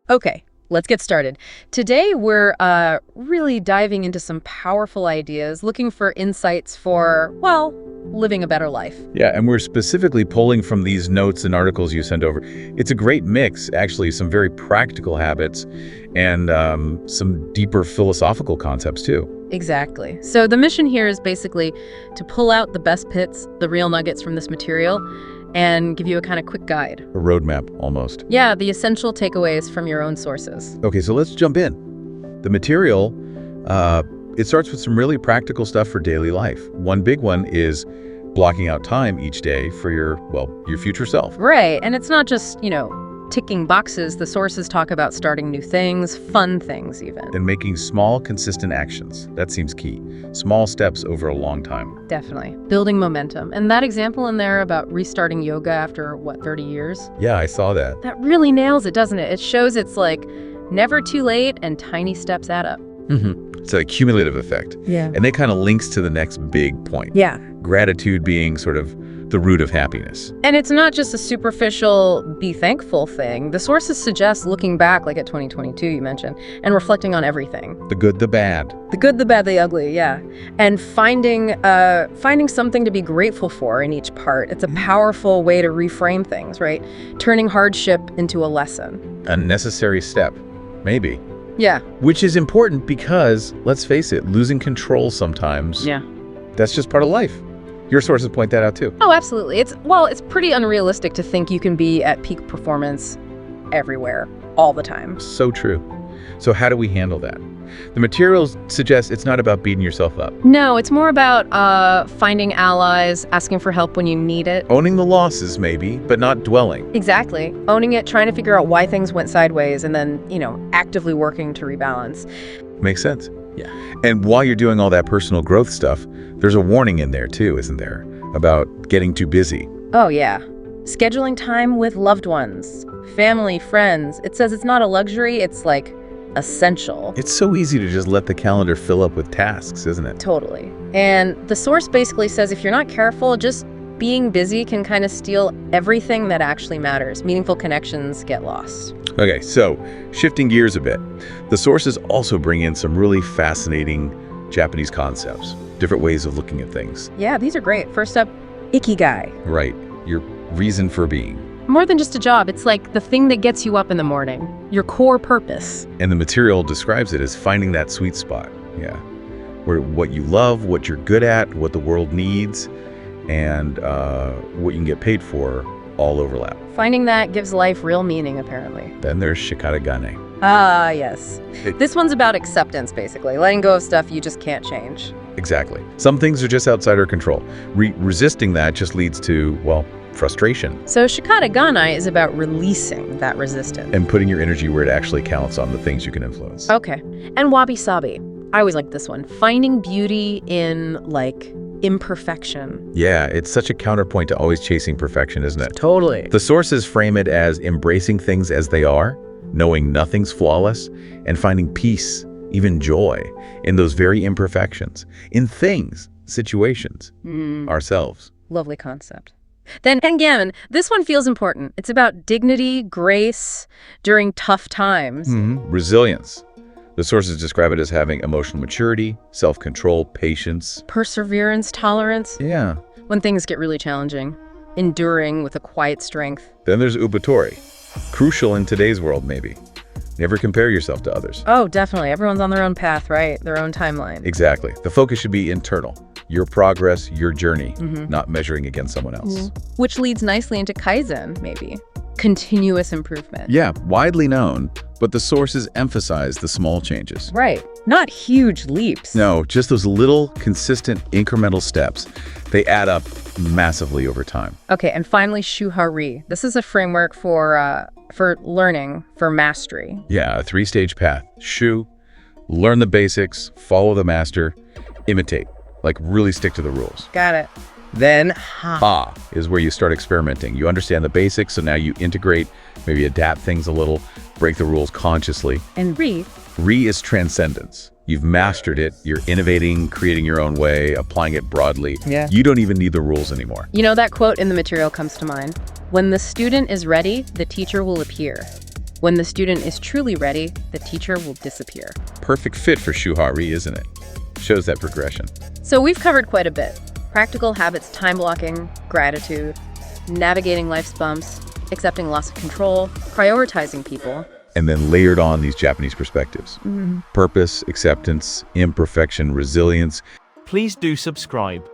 Okay, let's get started. Today, we're really diving into some powerful ideas, looking for insights for, well, living a better life. Yeah, and we're specifically pulling from these notes and articles you sent over. It's a great mix, actually, some very practical habits and some deeper philosophical concepts, too. Exactly. So the mission here is basically to pull out the best bits, the real nuggets from this material, and give you a kind of quick guide. A roadmap, almost. Yeah, the essential takeaways from your own sources. Okay, so let's jump in. The material, it starts with some really practical stuff for daily life. One big one is blocking out time each day for your future self. Right, and it's not just, ticking boxes. The sources talk about starting new things, fun things even. And making small, consistent actions. That seems key. Small steps over a long time. Definitely. Building momentum. And that example in there about restarting yoga after, 30 years? Yeah, I saw that. That really nails it, doesn't it? It shows it's like never too late and tiny steps add up. It's a cumulative effect. Yeah. And that kind of links to the next big point. Yeah. Gratitude being sort of the root of happiness. And it's not just a superficial be thankful thing. The sources suggest looking back, like at 2022 you mentioned, and reflecting on everything. The good, the bad. The good, the bad, the ugly, yeah. And finding something to be grateful for in each part. It's a powerful way to reframe things, right? Turning hardship into a lesson. A necessary step, maybe. Yeah. Which is important because, let's face it, losing control sometimes, Yeah. that's just part of life. Your sources point that out too. Oh, absolutely. It's pretty unrealistic to think you can be at peak performance everywhere, all the time. So true. So how do we handle that? The materials suggest it's not about beating yourself up. No, it's more about finding allies, asking for help when you need it. Owning the losses, maybe, but not dwelling. Exactly. Owning it, trying to figure out why things went sideways, and then, actively working to rebalance. Makes sense. Yeah. And while you're doing all that personal growth stuff, there's a warning in there too, isn't there? About getting too busy. Oh, yeah. Scheduling time with loved ones, family, friends. It says it's not a luxury, it's like essential. It's so easy to just let the calendar fill up with tasks, isn't it? Totally. And the source basically says if you're not careful, just being busy can kind of steal everything that actually matters. Meaningful connections get lost. Okay, so shifting gears a bit, the sources also bring in some really fascinating Japanese concepts, different ways of looking at things. Yeah, these are great. First up, ikigai. Right, your reason for being. More than just a job, it's like the thing that gets you up in the morning, your core purpose. And the material describes it as finding that sweet spot, yeah, where what you love, what you're good at, what the world needs, and what you can get paid for all overlap. Finding that gives life real meaning, apparently. Then there's Shikata-gane. Ah, yes. This one's about acceptance, basically. Letting go of stuff you just can't change. Exactly. Some things are just outside our control. Resisting that just leads to, frustration. So Shikata-gane is about releasing that resistance. And putting your energy where it actually counts on the things you can influence. Okay. And wabi-sabi. I always like this one. Finding beauty in, imperfection. Yeah, it's such a counterpoint to always chasing perfection, isn't it? Totally. The sources frame it as embracing things as they are, knowing nothing's flawless, and finding peace, even joy, in those very imperfections, in things, situations, ourselves. Lovely concept. Then Engammon, this one feels important. It's about dignity, grace during tough times. Resilience. The sources describe it as having emotional maturity, self-control, patience. Perseverance, tolerance. Yeah. When things get really challenging. Enduring with a quiet strength. Then there's Upatori. Crucial in today's world, maybe. Never compare yourself to others. Oh, definitely. Everyone's on their own path, right? Their own timeline. Exactly. The focus should be internal. Your progress, your journey, not measuring against someone else. Which leads nicely into Kaizen, maybe. Continuous improvement. Yeah, widely known, but the sources emphasize the small changes. Right. Not huge leaps. No, just those little, consistent, incremental steps. They add up massively over time. Okay, and finally, Shuhari. This is a framework for learning, for mastery. Yeah, a 3-stage path. Shu, learn the basics, follow the master, imitate. Really stick to the rules. Got it. Then Ha. Ha is where you start experimenting. You understand the basics, so now you integrate, maybe adapt things a little, break the rules consciously. And Ri. Ri is transcendence. You've mastered it. You're innovating, creating your own way, applying it broadly. Yeah. You don't even need the rules anymore. That quote in the material comes to mind. When the student is ready, the teacher will appear. When the student is truly ready, the teacher will disappear. Perfect fit for Shuhari, isn't it? Shows that progression. So we've covered quite a bit. Practical habits, time blocking, gratitude, navigating life's bumps, accepting loss of control, prioritizing people. And then layered on these Japanese perspectives. Purpose, acceptance, imperfection, resilience. Please do subscribe.